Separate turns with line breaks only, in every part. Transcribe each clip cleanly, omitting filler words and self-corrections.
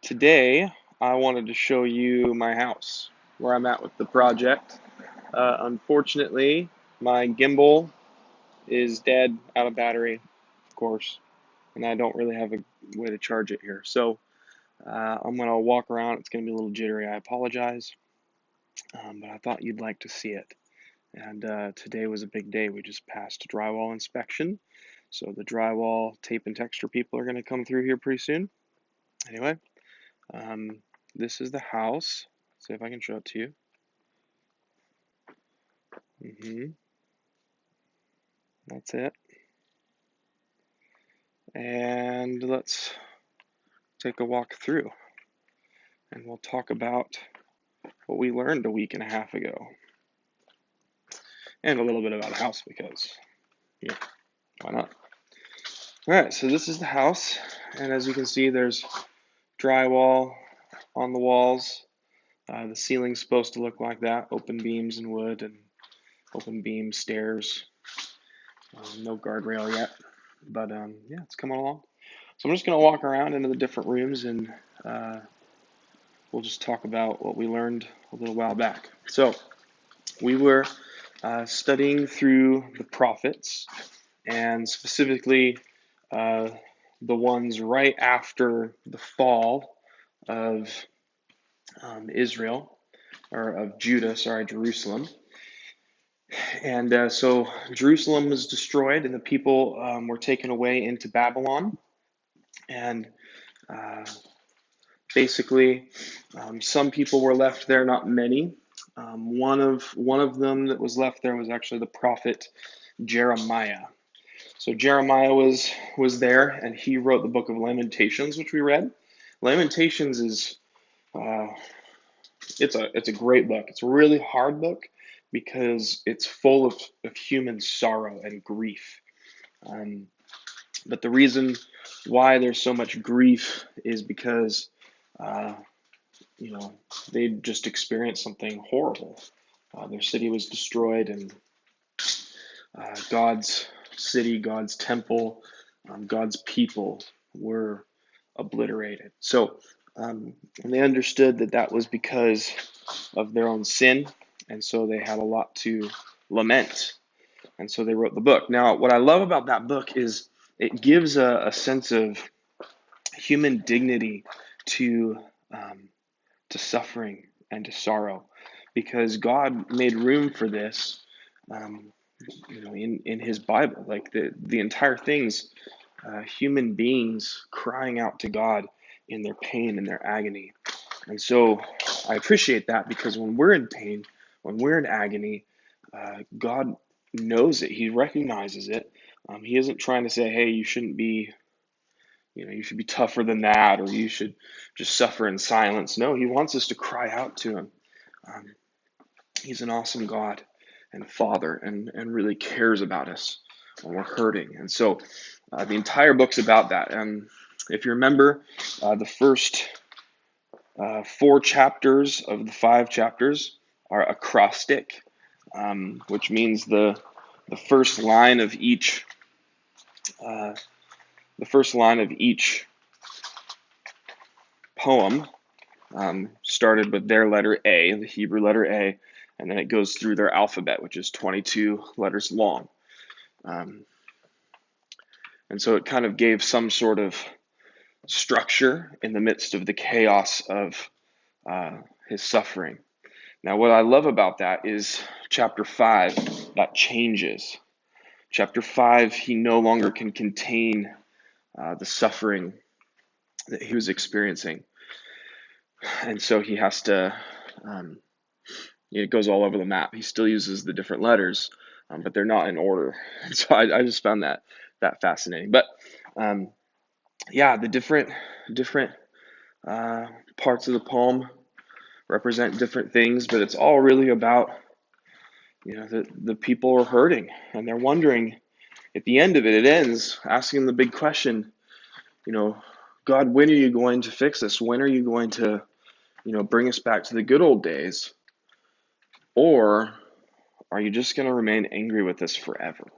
Today, I wanted to show you my house, where I'm at with the project. Unfortunately, my gimbal is dead, out of battery, of course, and I don't really have a way to charge it here. So I'm going to walk around. It's going to be a little jittery. I apologize, but I thought you'd like to see it. And today was a big day. We just passed drywall inspection. So the drywall, tape, and texture people are going to come through here pretty soon. Anyway, Um, this is the house. See if I can show it to you. That's it. And let's take a walk through and we'll talk about what we learned a week and a half ago. And a little bit about the house because, yeah, why not? All right, so this is the house. And as you can see, there's drywall on the walls. The ceiling's supposed to look like that, open beams and wood and open beam stairs. No guardrail yet, but yeah, it's coming along. So I'm just going to walk around into the different rooms and we'll just talk about what we learned a little while back. So we were studying through the prophets and specifically the ones right after the fall of Israel, or of Judah, sorry, Jerusalem. And so Jerusalem was destroyed and the people were taken away into Babylon. And basically, some people were left there, not many. One of them that was left there was actually the prophet Jeremiah. So Jeremiah was there, and he wrote the book of Lamentations, which we read. Lamentations is uh, it's a great book. It's a really hard book because it's full of human sorrow and grief. Um, but the reason why there's so much grief is because uh, they just experienced something horrible. Their city was destroyed, and God's city, God's temple, God's people were obliterated. So, and they understood that that was because of their own sin, and so they had a lot to lament. And so they wrote the book. Now, what I love about that book is it gives a sense of human dignity to um, to suffering and to sorrow, because God made room for this, um, in His Bible. Like the entire thing's human beings crying out to God in their pain and their agony. And so I appreciate that because when we're in pain, when we're in agony, God knows it. He recognizes it. He isn't trying to say, "Hey, you shouldn't be." You should be tougher than that, or you should just suffer in silence. No, He wants us to cry out to Him. Um, he's an awesome God and Father, and really cares about us when we're hurting. And so the entire book's about that. And if you remember, the first 4 chapters of the 5 chapters are acrostic, which means the first line of each uh, poem started with their letter A, the Hebrew letter A, and then it goes through their alphabet, which is 22 letters long. Um, and so it kind of gave some sort of structure in the midst of the chaos of his suffering. Now, what I love about that is chapter 5, that changes. Chapter 5, he no longer can contain the suffering that he was experiencing. And so he has to, it goes all over the map. He still uses the different letters, but they're not in order. And so I just found that fascinating. But yeah, the different parts of the poem represent different things, but it's all really about, the people are hurting and they're wondering. At the end of it, it ends asking the big question, God, when are you going to fix this? When are you going to, bring us back to the good old days? Or are you just going to remain angry with us forever?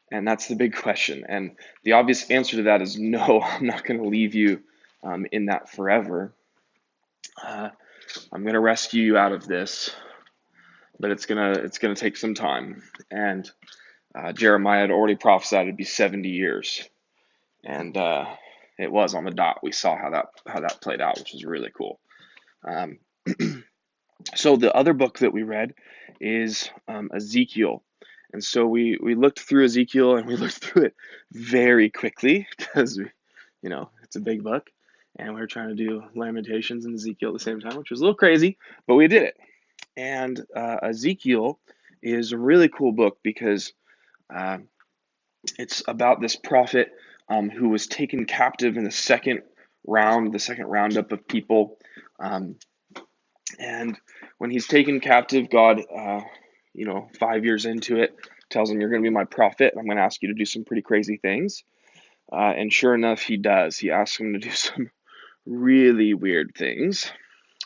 And that's the big question. And the obvious answer to that is no, I'm not going to leave you in that forever. I'm going to rescue you out of this, but it's gonna take some time. And Jeremiah had already prophesied it'd be 70 years, and it was on the dot. We saw how that played out, which was really cool. Um, so the other book that we read is Ezekiel. And so we looked through Ezekiel, and we looked through it very quickly because it's a big book, and we were trying to do Lamentations and Ezekiel at the same time, which was a little crazy, but we did it. And Ezekiel is a really cool book because uh, it's about this prophet who was taken captive in the second roundup of people. Um, and when he's taken captive, God, 5 years into it, tells him, "You're going to be my prophet, and I'm going to ask you to do some pretty crazy things." And sure enough, he does. He asks him to do some really weird things.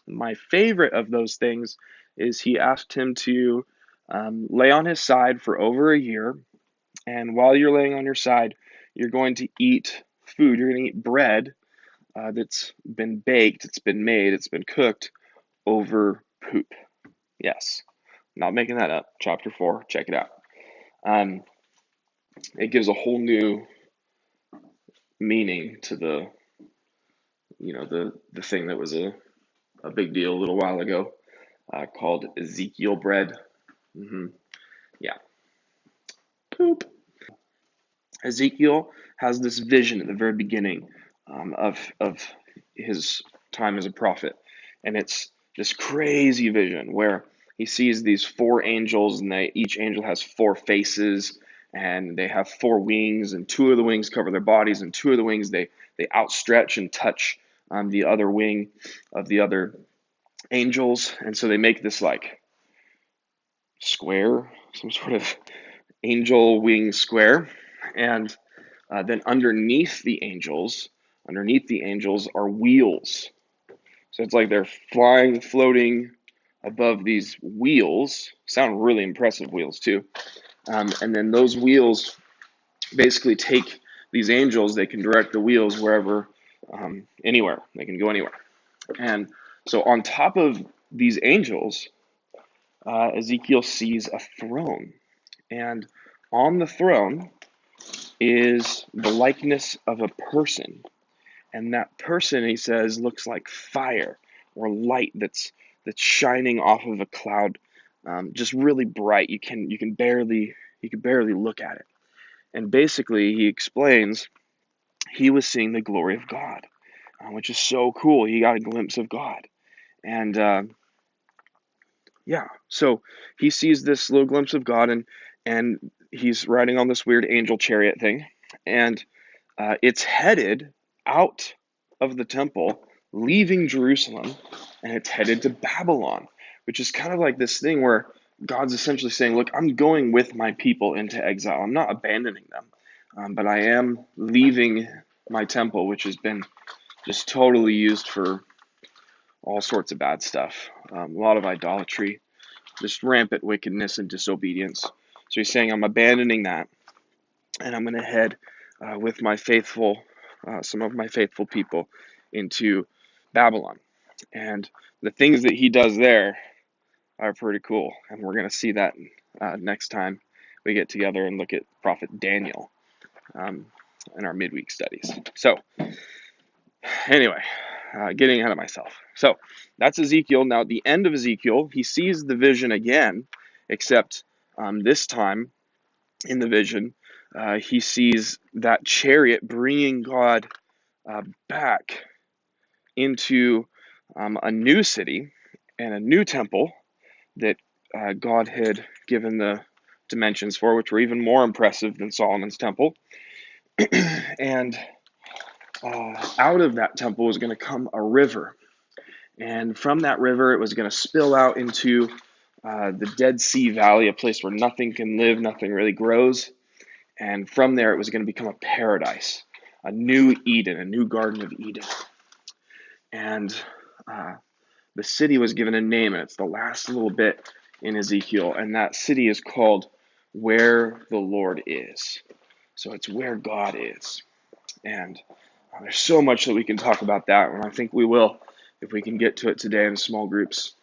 My favorite of those things is he asked him to lay on his side for over a year. And while you're laying on your side, you're going to eat food. You're going to eat bread that's been baked, it's been made, it's been cooked over poop. Yes, not making that up. Chapter 4, check it out. Um, it gives a whole new meaning to the thing that was a big deal a little while ago, called Ezekiel bread. Yeah, poop. Ezekiel has this vision at the very beginning of his time as a prophet, and it's this crazy vision where he sees these four angels, and each angel has four faces, and they have four wings, and two of the wings cover their bodies, and two of the wings they outstretch and touch the other wing of the other angels, and so they make this like square, some sort of angel wing square, and then underneath the angels are wheels. So it's like they're flying, floating above these wheels. Sound really impressive wheels too. And then those wheels basically take these angels. They can direct the wheels wherever, anywhere. They can go anywhere. And so on top of these angels, Ezekiel sees a throne, and on the throne is the likeness of a person. And that person, he says, looks like fire or light that's shining off of a cloud, just really bright. You can barely look at it. And basically, he explains he was seeing the glory of God, which is so cool. He got a glimpse of God, and yeah, so he sees this little glimpse of God, and he's riding on this weird angel chariot thing, and it's headed out of the temple, leaving Jerusalem, and it's headed to Babylon, which is kind of like this thing where God's essentially saying, "Look, I'm going with my people into exile. I'm not abandoning them, but I am leaving my temple, which has been just totally used for all sorts of bad stuff, a lot of idolatry, just rampant wickedness and disobedience." So he's saying, "I'm abandoning that, and I'm going to head with some of my faithful people into Babylon." And the things that he does there are pretty cool, and we're going to see that next time we get together and look at Prophet Daniel in our midweek studies. So anyway, getting ahead of myself. So that's Ezekiel. Now at the end of Ezekiel, he sees the vision again, except this time in the vision, he sees that chariot bringing God back into a new city and a new temple that God had given the dimensions for, which were even more impressive than Solomon's temple. And out of that temple was going to come a river. And from that river, it was going to spill out into the Dead Sea Valley, a place where nothing can live, nothing really grows. And from there, it was going to become a paradise, a new Eden, a new Garden of Eden. And the city was given a name, and it's the last little bit in Ezekiel. And that city is called Where the Lord Is. So it's where God is. And There's so much that we can talk about that, and I think we will if we can get to it today in small groups.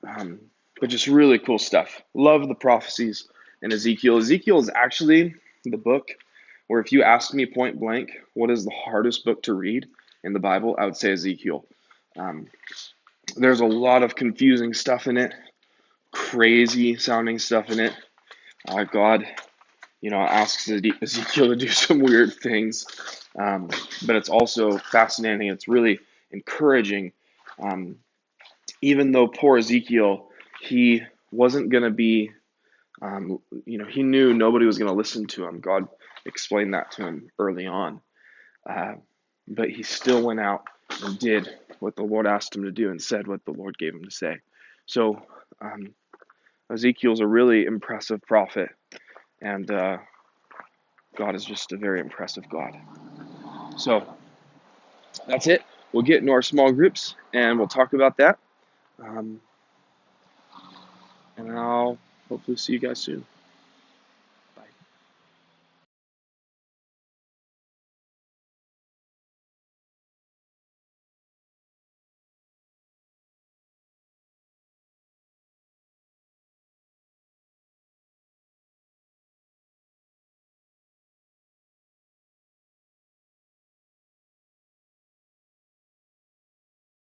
Um, but just really cool stuff. Love the prophecies in Ezekiel. Ezekiel is actually the book where if you asked me point blank, what is the hardest book to read in the Bible, I would say Ezekiel. Um, there's a lot of confusing stuff in it, crazy sounding stuff in it. God, asks Ezekiel to do some weird things, but it's also fascinating. It's really encouraging. Um, Even though poor Ezekiel, he wasn't going to be, he knew nobody was going to listen to him. God explained that to him early on. Uh, but he still went out and did what the Lord asked him to do and said what the Lord gave him to say. So Ezekiel's a really impressive prophet, and God is just a very impressive God. So that's it. We'll get into our small groups and we'll talk about that. And I'll hopefully see you guys soon.